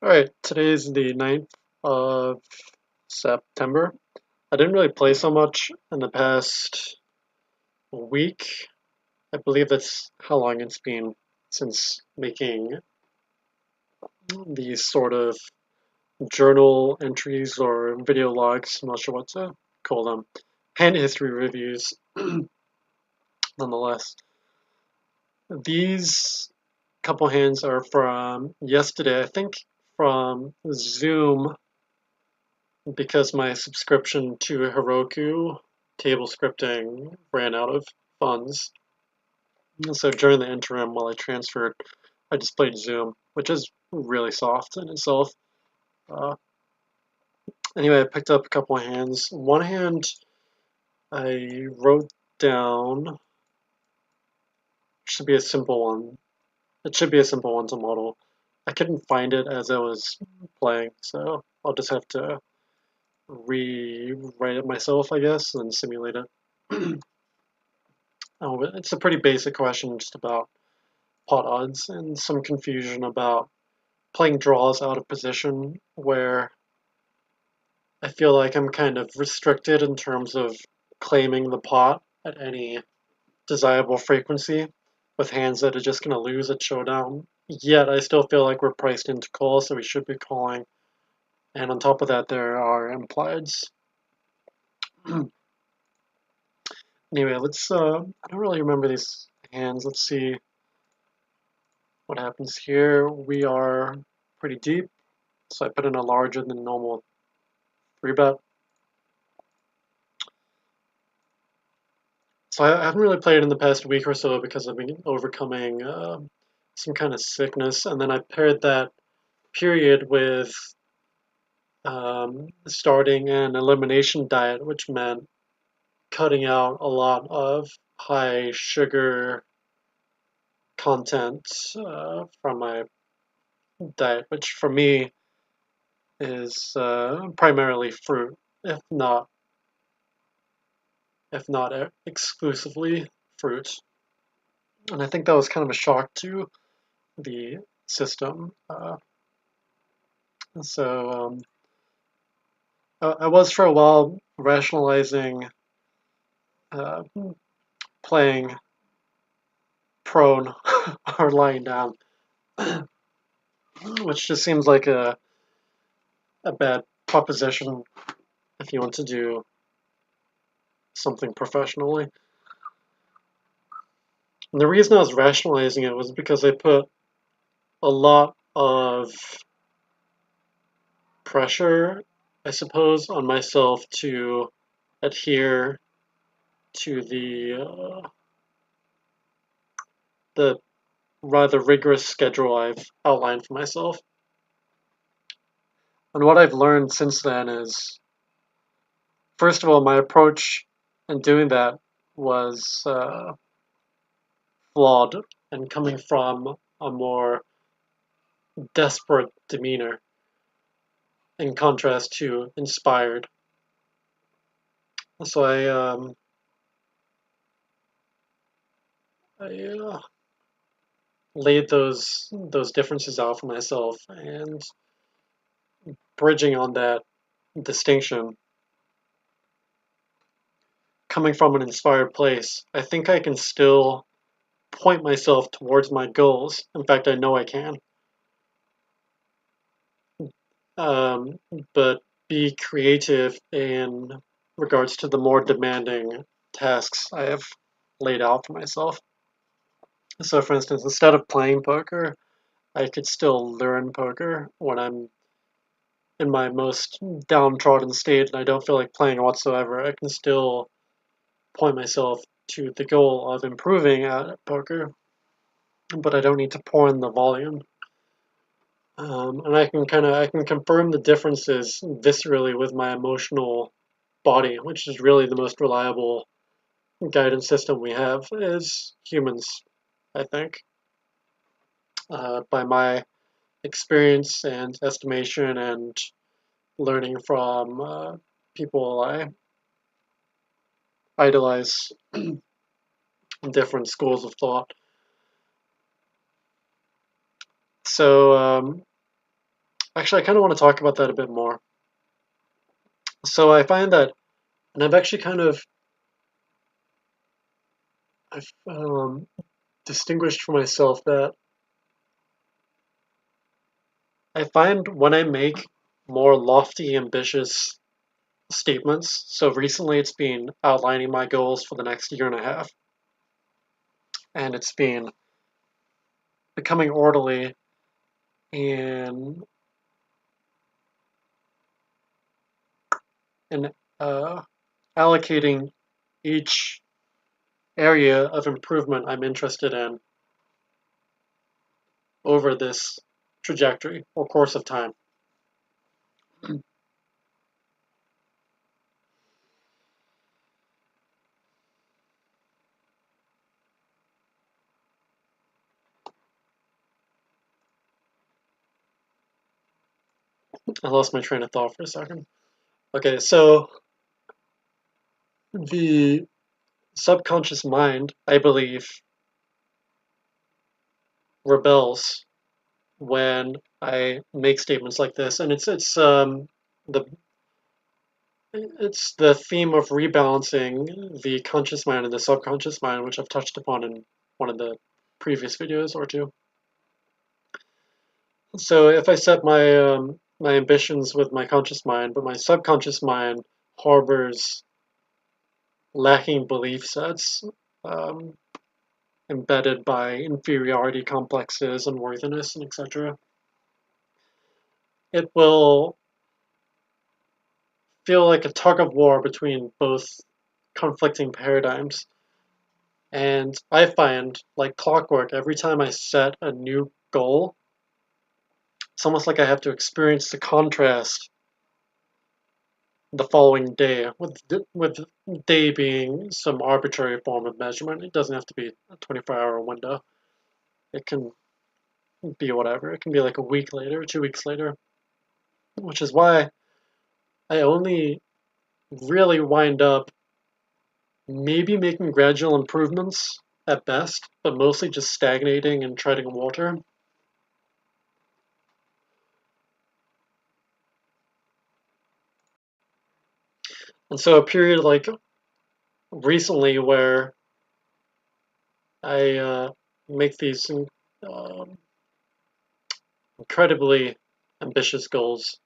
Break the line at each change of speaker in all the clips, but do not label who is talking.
Alright, today is the 9th of September. I didn't really play so much in the past week. I believe that's how long it's been since making these sort of journal entries or video logs. I'm not sure what to call them. Hand history reviews, nonetheless. These couple hands are from yesterday, I think from Zoom because my subscription to Heroku table scripting ran out of funds. So during the interim, while I transferred, I just played Zoom, which is really soft in itself. Uh, anyway, I picked up a couple of hands. One hand I wrote down should be a simple one. It should be a simple one to model. I couldn't find it as I was playing, so I'll just have to rewrite it myself, I guess, and simulate it. Oh, it's a pretty basic question just about pot odds and some confusion about playing draws out of position where I feel like I'm kind of restricted in terms of claiming the pot at any desirable frequency with hands that are just going to lose at showdown. Yet I still feel like we're priced into call, so we should be calling. And on top of that, there are implieds. Anyway, I don't really remember these hands. Let's see what happens here. We are pretty deep, so I put in a larger than normal 3-bet. So I haven't really played in the past week or so because I've been overcoming some kind of sickness, and then I paired that period with starting an elimination diet, which meant cutting out a lot of high sugar content from my diet, which for me is primarily fruit, if not exclusively fruit. And I think that was kind of a shock to the system. So I was for a while rationalizing uh, playing prone or lying down, which just seems like a bad proposition if you want to do something professionally. And the reason I was rationalizing it was because I put a lot of pressure, I suppose, on myself to adhere to the rather rigorous schedule I've outlined for myself. And what I've learned since then is, first of all, my approach in doing that was flawed and coming from a more desperate demeanor in contrast to inspired. So I laid those differences out for myself, and bridging on that distinction, coming from an inspired place, I think I can still point myself towards my goals. In fact, I know I can. Um, but be creative in regards to the more demanding tasks I have laid out for myself. So, for instance, instead of playing poker, I could still learn poker when I'm in my most downtrodden state and I don't feel like playing whatsoever. I can still point myself to the goal of improving at poker, but I don't need to pour in the volume. And I can confirm the differences viscerally with my emotional body, which is really the most reliable guidance system we have as humans, I think. By my experience and estimation and learning from people I idolize in different schools of thought. So Actually, I kind of want to talk about that a bit more. So I find that, and I've actually kind of I've distinguished for myself that I find when I make more lofty, ambitious statements. So recently, it's been outlining my goals for the next year and a half, and it's been becoming orderly and and uh, allocating each area of improvement I'm interested in over this trajectory or course of time. I lost my train of thought for a second. Okay, so the subconscious mind, I believe, rebels when I make statements like this, and the it's the theme of rebalancing the conscious mind and the subconscious mind, which I've touched upon in one of the previous videos or two. So if I set my ambitions with my conscious mind, but my subconscious mind harbors lacking belief sets, um, embedded by inferiority complexes, unworthiness, and etc., it will feel like a tug of war between both conflicting paradigms. And I find, like clockwork, every time I set a new goal, it's almost like I have to experience the contrast the following day, with day being some arbitrary form of measurement. It doesn't have to be a 24-hour window. It can be whatever. It can be like a week later, 2 weeks later, which is why I only really wind up maybe making gradual improvements at best, but mostly just stagnating and treading water. And so a period like recently where I make these um, incredibly ambitious goals,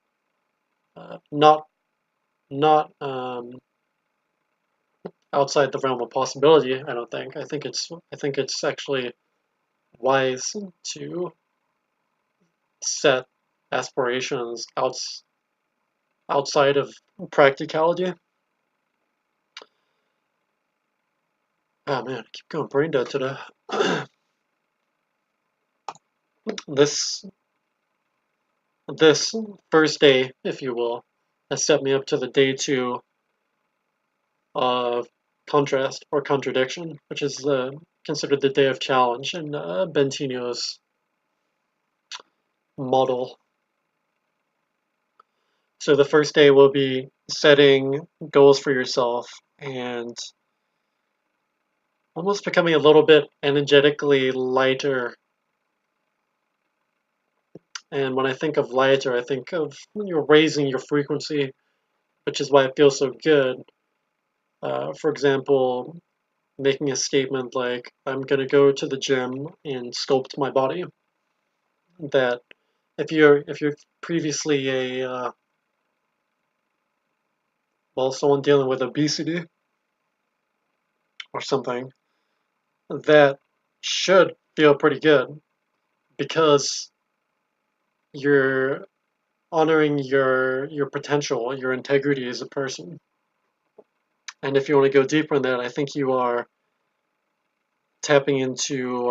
not outside the realm of possibility. I don't think. I think it's actually wise to set aspirations outside of practicality. Oh man, I keep going brain dead today. this this first day, if you will, has set me up to the day two of contrast or contradiction, which is considered the day of challenge in Bentinho's model. So the first day will be setting goals for yourself and almost becoming a little bit energetically lighter. And when I think of lighter, I think of you're raising your frequency, which is why it feels so good. For example, making a statement like, I'm going to go to the gym and sculpt my body. That if you're previously a well, someone dealing with obesity or something, that should feel pretty good because you're honoring your potential, your integrity as a person. And if you want to go deeper in that, I think you are tapping into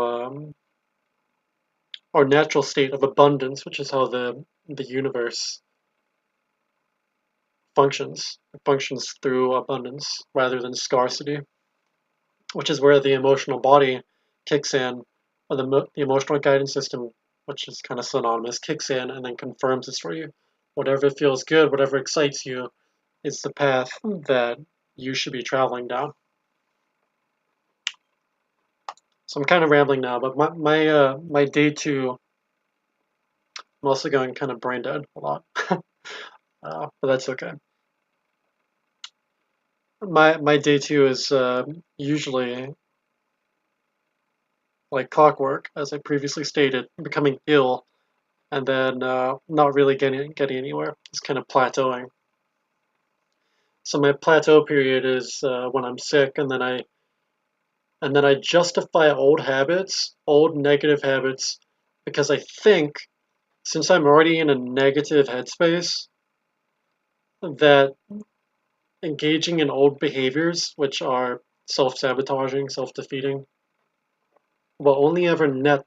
our natural state of abundance, which is how the universe functions. It functions through abundance rather than scarcity, which is where the emotional body kicks in, or the emotional guidance system, which is kind of synonymous, kicks in and then confirms this for you. Whatever feels good, whatever excites you, is the path that you should be traveling down. So I'm kind of rambling now, but my day two I'm also going kind of brain dead a lot, but that's okay. My day two is usually like clockwork, as I previously stated, becoming ill and then not really getting anywhere. It's kind of plateauing. So my plateau period is when I'm sick, and then I justify old habits, old negative habits, because I think since I'm already in a negative headspace, that engaging in old behaviors, which are self-sabotaging, self-defeating, will only ever net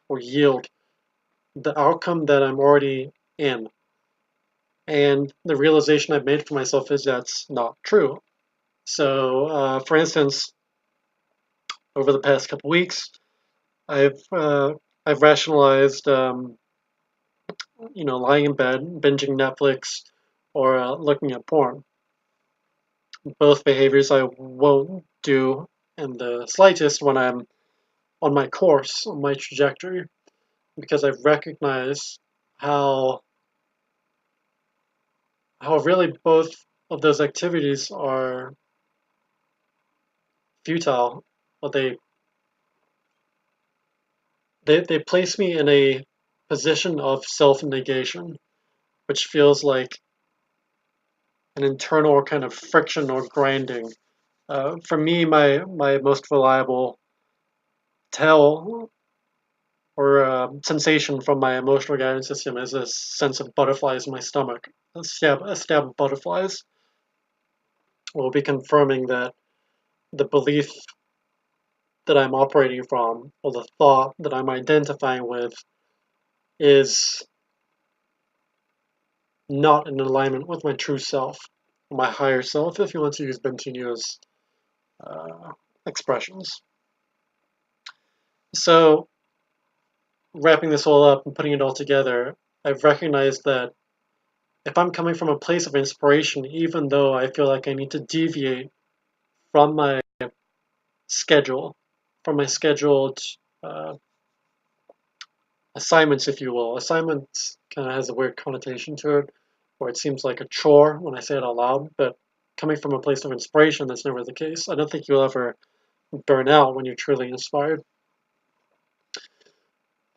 or yield the outcome that I'm already in. And the realization I've made for myself is that's not true. So, for instance, over the past couple weeks, I've uh, I've rationalized, lying in bed, binging Netflix, or looking at porn. Both behaviors I won't do in the slightest when I'm on my course, on my trajectory, because I've recognized how how really both of those activities are futile. But they place me in a position of self-negation, which feels like an internal kind of friction or grinding. For me, my most reliable tell or sensation from my emotional guidance system is a sense of butterflies in my stomach. A stab of butterflies will be confirming that the belief that I'm operating from, or the thought that I'm identifying with, is not in alignment with my true self, my higher self, if you want to use Bentinho's uh, expressions. So, wrapping this all up and putting it all together, I've recognized that if I'm coming from a place of inspiration, even though I feel like I need to deviate from my schedule, from my scheduled uh, assignments, if you will. Assignments kind of has a weird connotation to it, or it seems like a chore when I say it out loud, but coming from a place of inspiration, that's never the case. I don't think you'll ever burn out when you're truly inspired.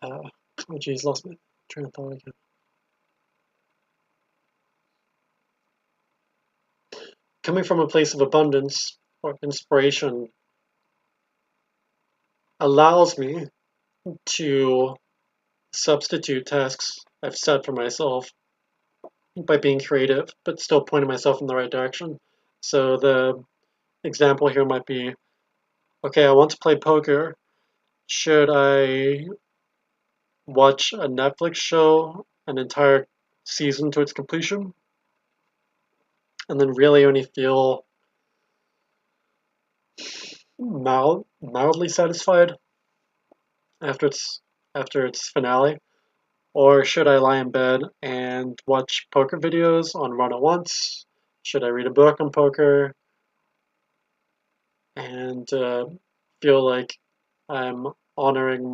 Oh, geez, lost my train of thought again. Coming from a place of abundance or inspiration allows me to substitute tasks I've set for myself by being creative, but still pointing myself in the right direction. So the example here might be, okay, I want to play poker. Should I watch a Netflix show an entire season to its completion and then really only feel mildly satisfied after its finale? Or should I lie in bed and watch poker videos on Run At Once? Should I read a book on poker and feel like I'm honoring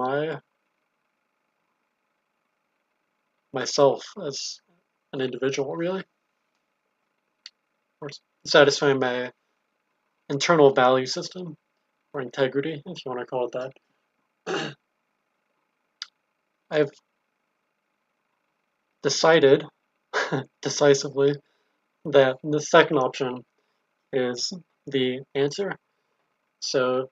myself as an individual, really, or satisfying my internal value system or integrity, if you want to call it that? I've decided decisively that the second option is the answer. So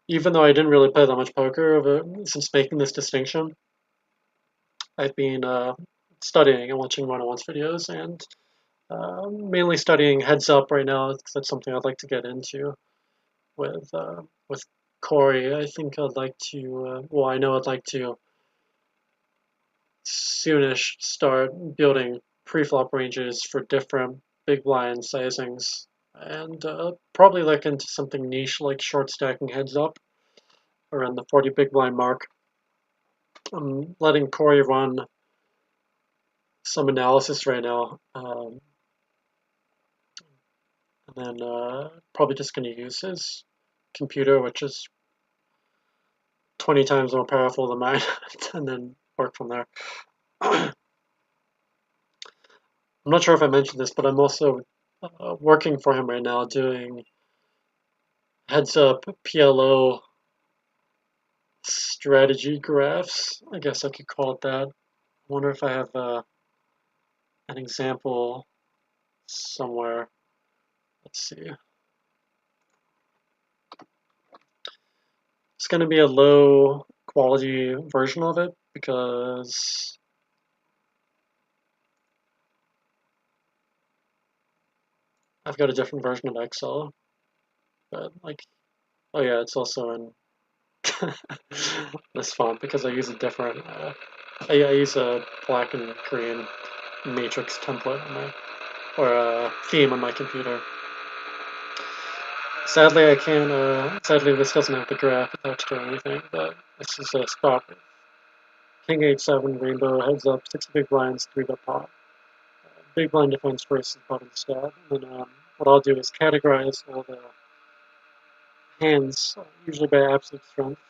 even though I didn't really play that much poker since making this distinction, I've been studying and watching one-on-ones videos and mainly studying heads up right now because that's something I'd like to get into with Corey. I think I'd like to. Well, I know I'd like to soonish start building pre-flop ranges for different big blind sizings and probably like into something niche like short stacking heads up around the 40 big blind mark. I'm letting Corey run some analysis right now, and then probably just going to use his computer, which is 20 times more powerful than mine, and then work from there. I'm not sure if I mentioned this, but I'm also working for him right now doing heads up PLO strategy graphs. I guess I could call it that. I wonder if I have an example somewhere. Let's see. It's going to be a low quality version of it because I've got a different version of Excel. But like, oh yeah, it's also in this font because I use a different. I use a black and green matrix template on my or a theme on my computer. Sadly, I can't. Sadly, this doesn't have the graph attached or anything. But this is a spot. King H7 rainbow heads up 6 big blinds 3-bet pot. Big blind defense versus bottom stab. And then what I'll do is categorize all the hands, usually by absolute strength,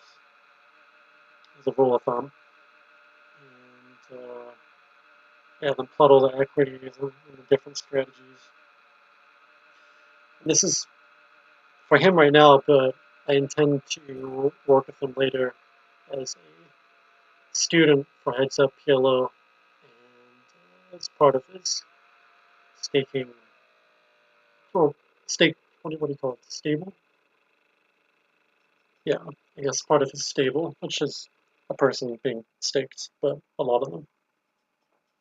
as a rule of thumb. And yeah, then plot all the equities and the different strategies. And this is for him right now, but I intend to work with him later as a student for Heads Up PLO and as part of his staking, or stake, what do you call it, stable? Yeah, I guess part of his stable, which is a person being staked, but a lot of them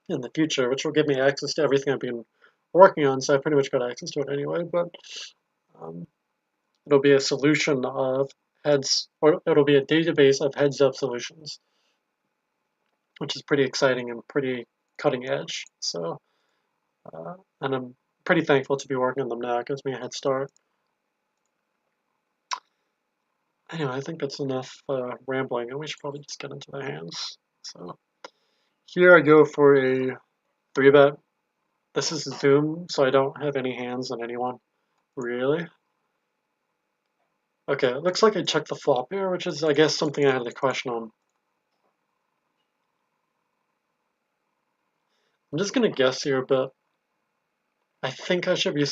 in the future, which will give me access to everything I've been working on, so I pretty much got access to it anyway, but um, it'll be a solution of or it'll be a database of heads up solutions, which is pretty exciting and pretty cutting edge. So, and I'm pretty thankful to be working on them now. It gives me a head start. Anyway, I think that's enough rambling, and we should probably just get into the hands. So here I go for a 3-bet. This is Zoom, so I don't have any hands on anyone. Really? Okay, it looks like I checked the flop here, which is, I guess, something I had a question on. I'm just gonna guess here, but I think I should be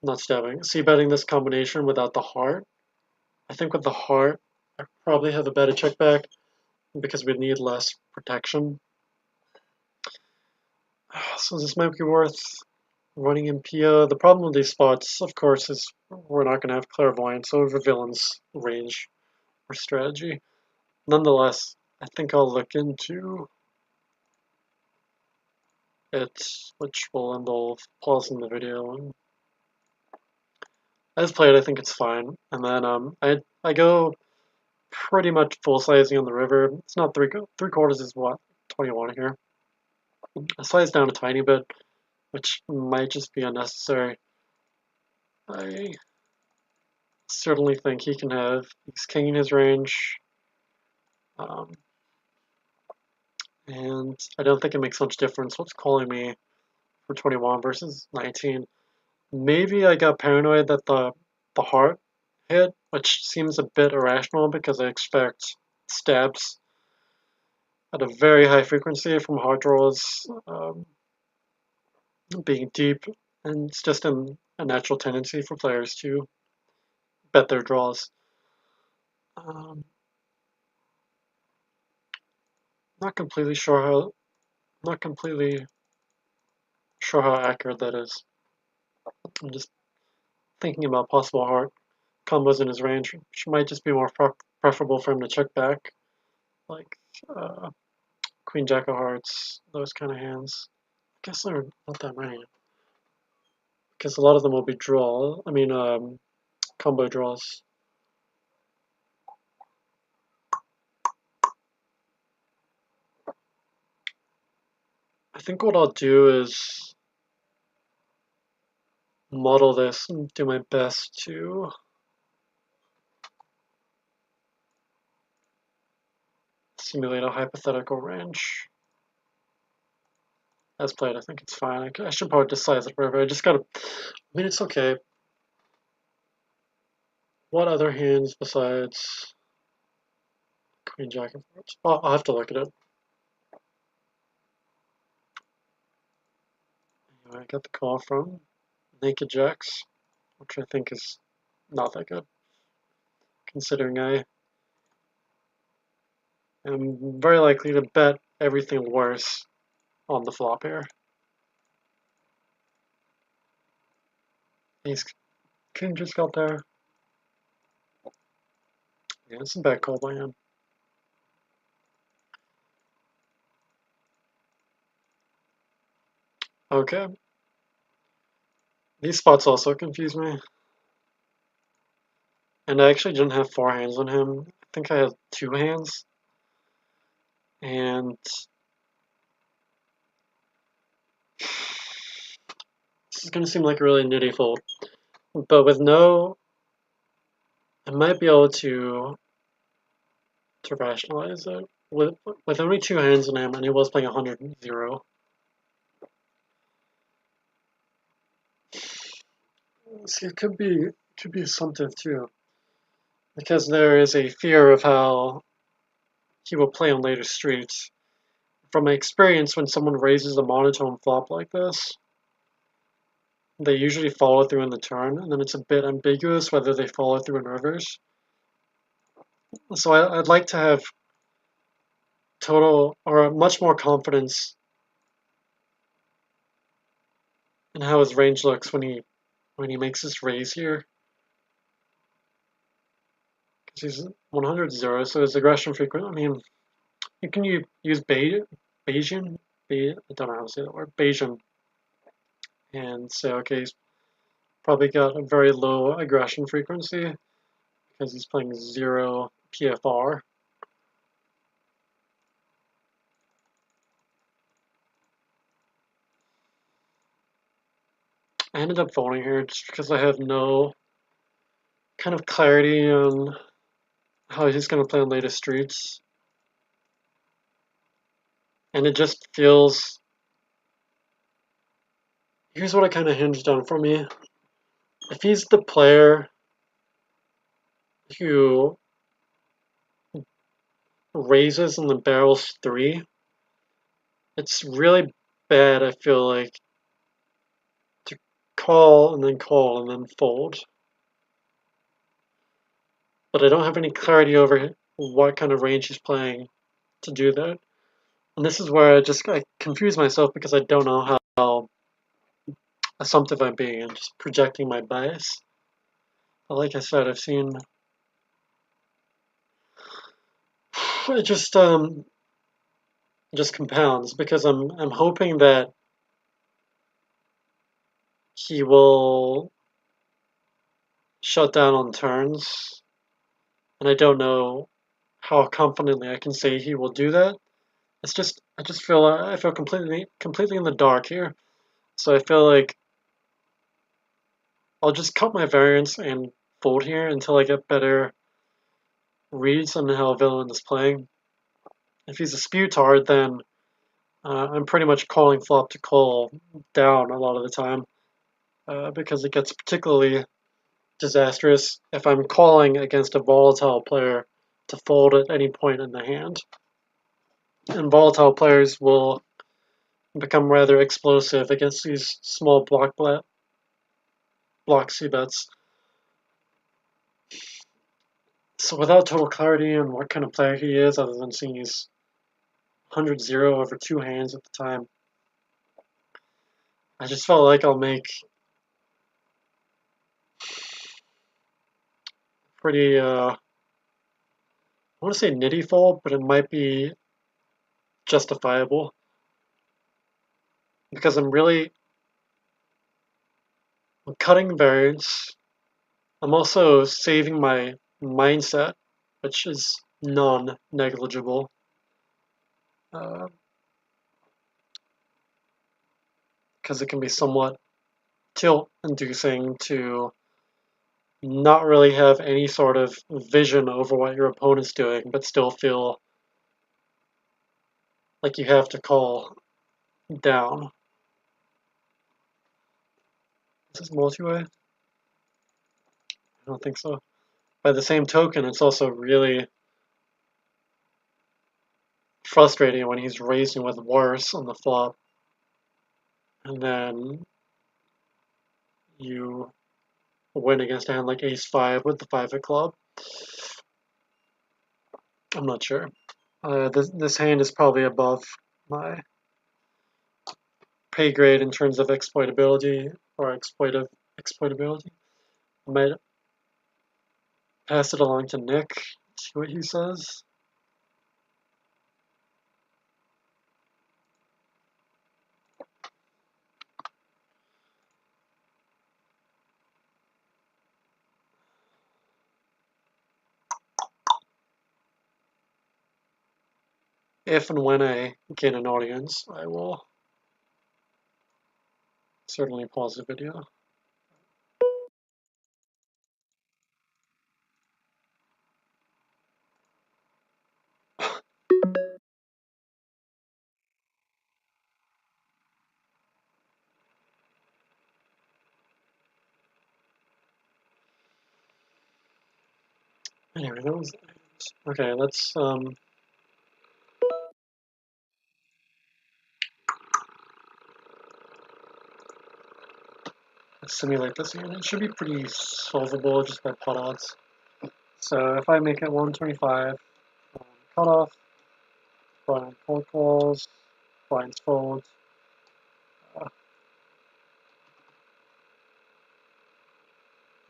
not stabbing, c-betting this combination without the heart. I think with the heart, I probably have a better check back because we need less protection. So this might be worth running in PO. The problem with these spots, of course, is we're not going to have clairvoyance over villain's range or strategy. Nonetheless, I think I'll look into it, which will involve pausing the video. And as played, I think it's fine. And then I go pretty much full sizing on the river. It's not three quarters is what 21 here. I size down a tiny bit, which might just be unnecessary. I certainly think he can have he's king in his range. Um, and I don't think it makes much difference what's calling me for 21 versus 19. Maybe I got paranoid that the heart hit, which seems a bit irrational because I expect stabs at a very high frequency from heart draws being deep, and it's just a natural tendency for players to bet their draws. Not completely sure how not completely sure how accurate that is. I'm just thinking about possible heart combos in his range, which might just be more preferable for him to check back, like uh, Queen Jack of Hearts, those kind of hands. I guess there are not that many, because a lot of them will be combo draws. I think what I'll do is model this and do my best to simulate a hypothetical range. As played, I think it's fine. I should probably just size it forever. I just gotta. I mean, it's okay. What other hands besides Queen Jack of Hearts? I'll have to look at it. I got the call from Naked Jacks, which I think is not that good, considering I am very likely to bet everything worse on the flop here. Ace King just got there. Yeah, it's a bad call by him. Okay. These spots also confuse me. And I actually didn't have 4 hands on him. I think I had 2 hands. And this is going to seem like a really nitty fold. But with no, I might be able to rationalize it. With only 2 hands on him, and he was playing 100-0. See, it could be assumptive too, because there is a fear of how he will play on later streets. From my experience, when someone raises a monotone flop like this, they usually follow through in the turn, and then it's a bit ambiguous whether they follow through in reverse. So I'd like to have total or much more confidence in how his range looks when he makes this raise here, because he's 100-0, so his aggression frequent. I mean, you can use Bayesian, I don't know how to say that word, Bayesian, and say, okay, he's probably got a very low aggression frequency because he's playing 0 PFR. I ended up folding here just because I have no kind of clarity on how he's going to play on later streets. And it just feels... Here's what it kind of hinged on for me. If he's the player who raises and then barrels 3, it's really bad, I feel like, to call and then fold. But I don't have any clarity over what kind of range he's playing to do that. And this is where I confuse myself because I don't know how assumptive I'm being and just projecting my bias. But like I said, I've seen it just compounds because I'm hoping that he will shut down on turns, and I don't know how confidently I can say he will do that. It's just I feel completely in the dark here. So I feel like I'll just cut my variance and fold here until I get better reads on how a villain is playing. If he's a sputard, then I'm pretty much calling flop to call down a lot of the time because it gets particularly disastrous if I'm calling against a volatile player to fold at any point in the hand. And volatile players will become rather explosive against these small block c-bets. So without total clarity on what kind of player he is, other than seeing he's 100-0 over 2 hands at the time, I just felt like I'll make pretty, I want to say nitty fold, but it might be justifiable because I'm cutting variance. I'm also saving my mindset, which is non-negligible. Because it can be somewhat tilt-inducing to not really have any sort of vision over what your opponent's doing, but still feel like you have to call down. Is this multi-way? I don't think so. By the same token, it's also really frustrating when he's raising with worse on the flop. and then you win against a hand like ace-5 with the 5 of club. I'm not sure. This hand is probably above my pay grade in terms of exploitability or exploitability. I might pass it along to Nick, see what he says. If and when I gain an audience, I will certainly pause the video. Anyway, that was okay. Let's simulate this again. It should be pretty solvable just by pot odds. So if I make it 125, cut off, blind cold calls, blinds fold. Let's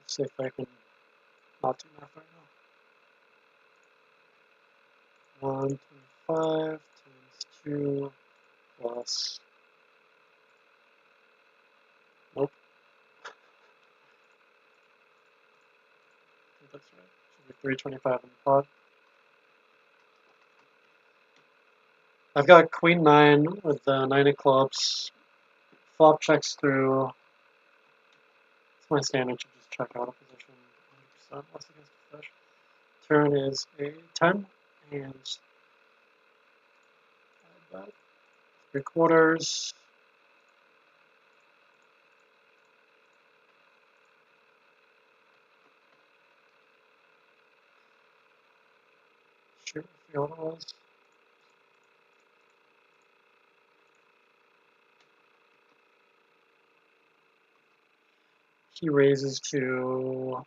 see if I can not do math right now. 125 times 2 plus. Nope. I think that's right. Should be 325 in the pot. I've got queen 9 with the 9 of clubs. Flop checks through. It's my standard to just check out a position 100% less against the fish. Turn is a 10 and about 3/4. Sure, I forgot what it was. He raises to, I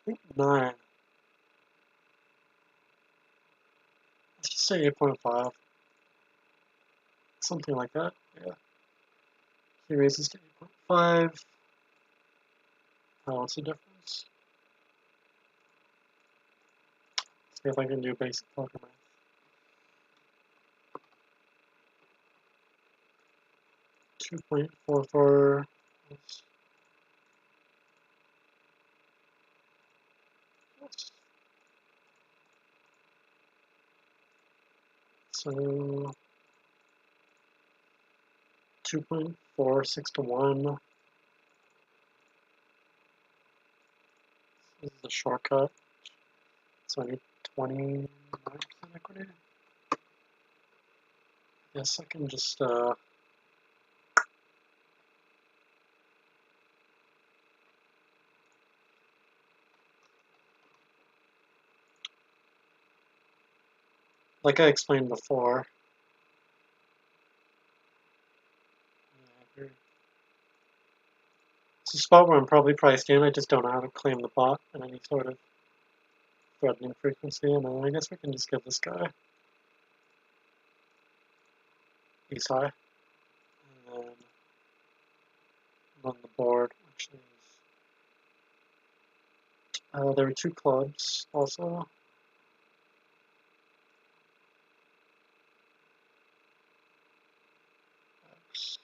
think, 9. Let's just say 8.5. Something like that. Yeah. He raises to 8.5. What's the difference? See if I can do basic poker math. 2.44 so 2.46 to 1. This is the shortcut. So I need 29% equity. Yes, I can just like I explained before. It's a spot where I'm probably priced in. I just don't know how to claim the pot in any sort of threatening frequency. And I guess we can just give this guy ace high. And then on the board, which is there were 2 clubs also. X.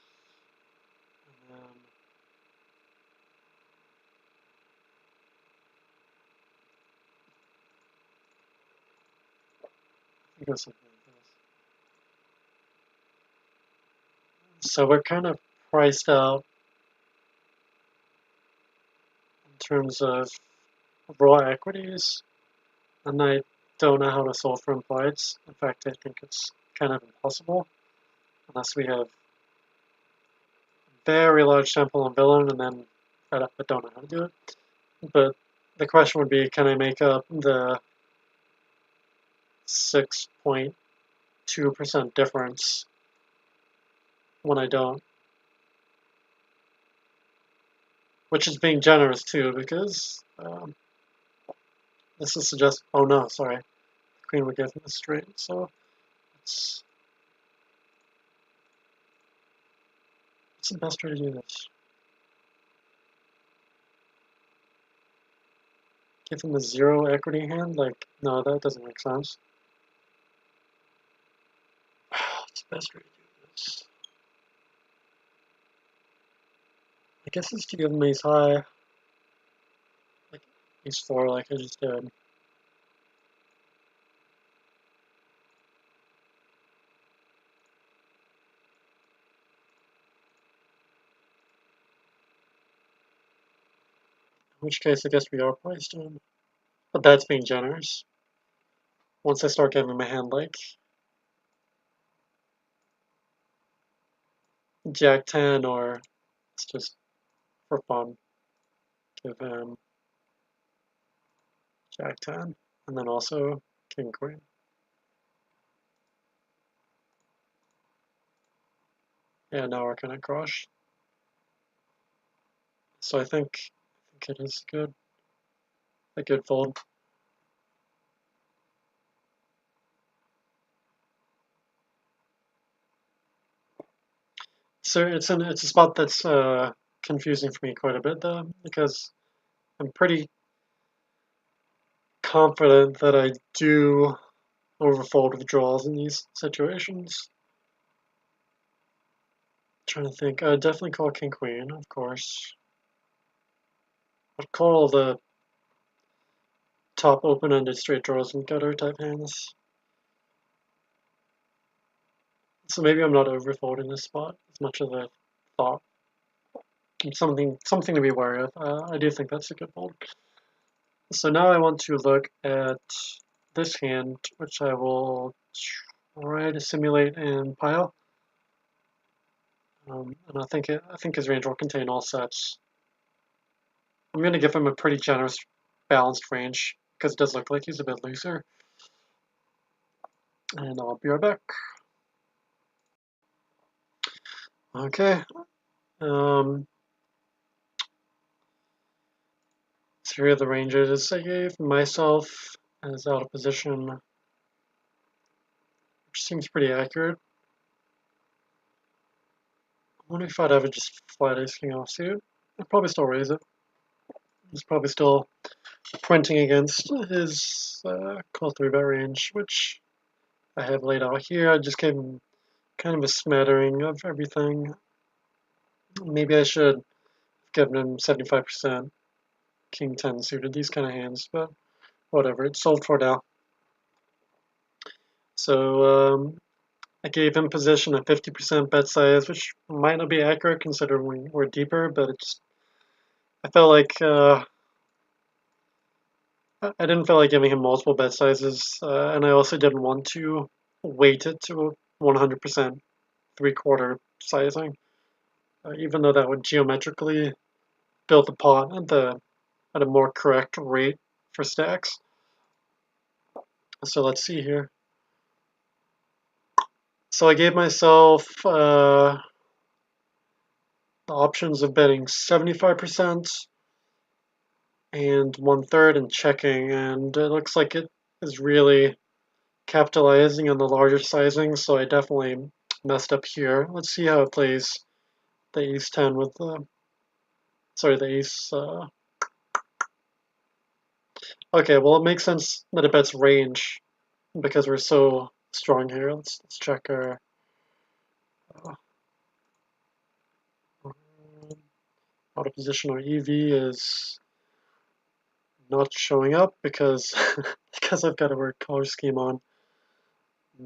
And then it goes something like this. So we're kind of priced out in terms of raw equities, and I don't know how to solve for implieds. In fact, I think it's kind of impossible unless we have very large sample on villain and then fed up but don't know how to do it. But the question would be, can I make up the 6.2% difference when I don't. Which is being generous too, because this is suggest. Oh no, sorry, queen would give him a straight. So it's what's the best way to do this? Give him a 0 equity hand? Like, no, that doesn't make sense. What's the best way to do this? I guess it's to give him ace high, like ace 4, like I just did. In which case, I guess we are priced in. But that's being generous. Once I start giving him a hand like Jack 10, or it's just for fun, give him Jack 10, and then also King Queen. Yeah, now we're gonna crush. So I think it is a good fold. So it's a spot that's confusing for me quite a bit though, because I'm pretty confident that I do overfold withdrawals in these situations. Trying to think, I'd definitely call King Queen, of course. I'd call the top open-ended straight draws and gutter type hands. So maybe I'm not overfolding this spot as much as I thought. Something to be wary of. I do think that's a good fold. So now I want to look at this hand, which I will try to simulate in pile. And I think his range will contain all sets. I'm going to give him a pretty generous, balanced range because it does look like he's a bit looser. And I'll be right back. Okay. So here are the ranges I gave myself as out of position, which seems pretty accurate. I wonder if I'd ever just flat ace king offsuit. I'd probably still raise it. He's probably still pointing against his call 3-bet range, which I have laid out here. I just gave him kind of a smattering of everything. Maybe I should have given him 75% king 10 suited, these kind of hands, but whatever, it's sold for now. So I gave him position at 50% bet size, which might not be accurate considering we're deeper, but I felt like I didn't feel like giving him multiple bet sizes, and I also didn't want to weight it to 100% 3/4 sizing, even though that would geometrically build the pot at a more correct rate for stacks. So let's see here. So I gave myself the options of betting 75% and 1/3 and checking, and it looks like it is really capitalizing on the larger sizing, so I definitely messed up here. Let's see how it plays the ace 10 with the, sorry, the ace, okay, well it makes sense that it bets range because we're so strong here. Let's check our uh, out of position. Our EV is not showing up because because I've got a weird color scheme on. I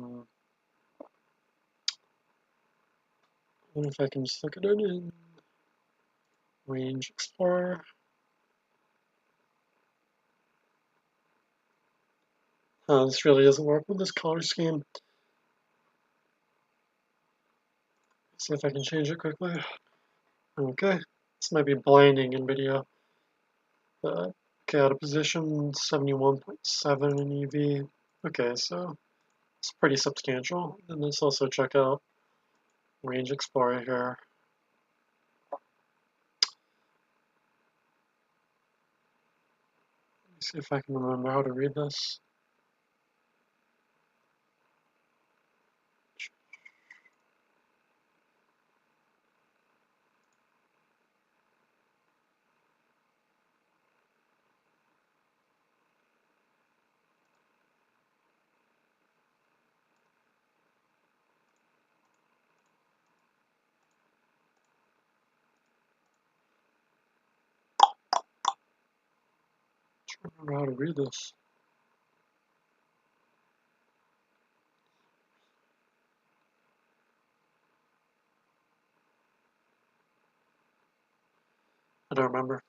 wonder if I can just look at it in Range Explorer. This really doesn't work with this color scheme. See if I can change it quickly. Okay, this might be blinding in video. But okay, out of position, 71.7 in EV. Okay, so it's pretty substantial. And let's also check out range explorer here. Let me see if I can remember how to read this. I don't remember how to read this. I don't remember.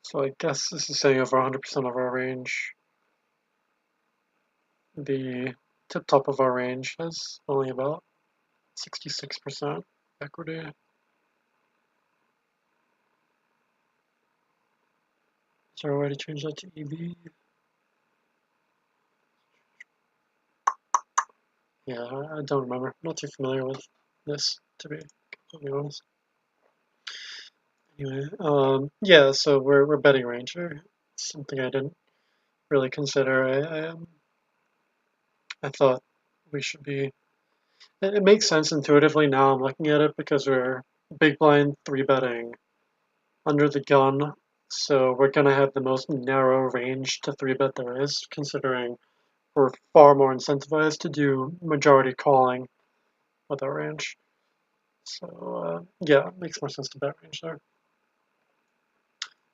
So I guess this is saying over 100% of our range. The tip top of our range has only about 66% equity. Is there a way to change that to EV? Yeah, I don't remember. I'm not too familiar with this, to be completely honest. Anyway, yeah, so we're betting range here. Something I didn't really consider. I thought we should be. It makes sense intuitively now. I'm looking at it because we're big blind three betting under the gun, so we're gonna have the most narrow range to three bet there is, considering we're far more incentivized to do majority calling with our range. So yeah, it makes more sense to bet range there.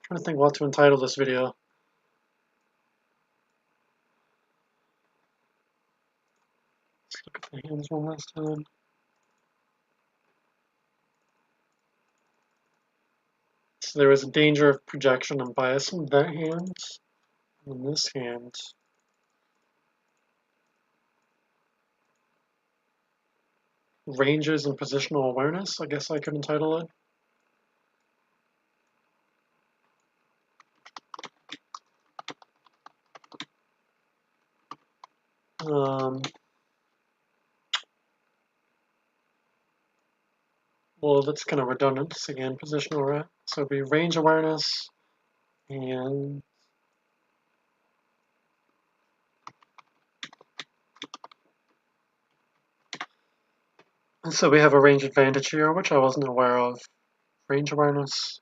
Trying to think what to entitle this video. Let's look at the hands one last time. So there was a danger of projection and bias in that hand. In this hand, ranges and positional awareness, I guess I could entitle it. Well, that's kind of redundant. Again, positional, right? So it'd be range awareness and so we have a range advantage here, which I wasn't aware of. Range awareness.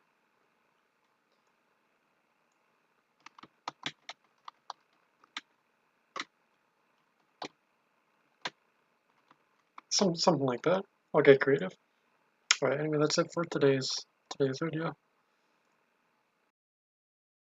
Something like that. I'll get creative. All right, anyway, that's it for today's video.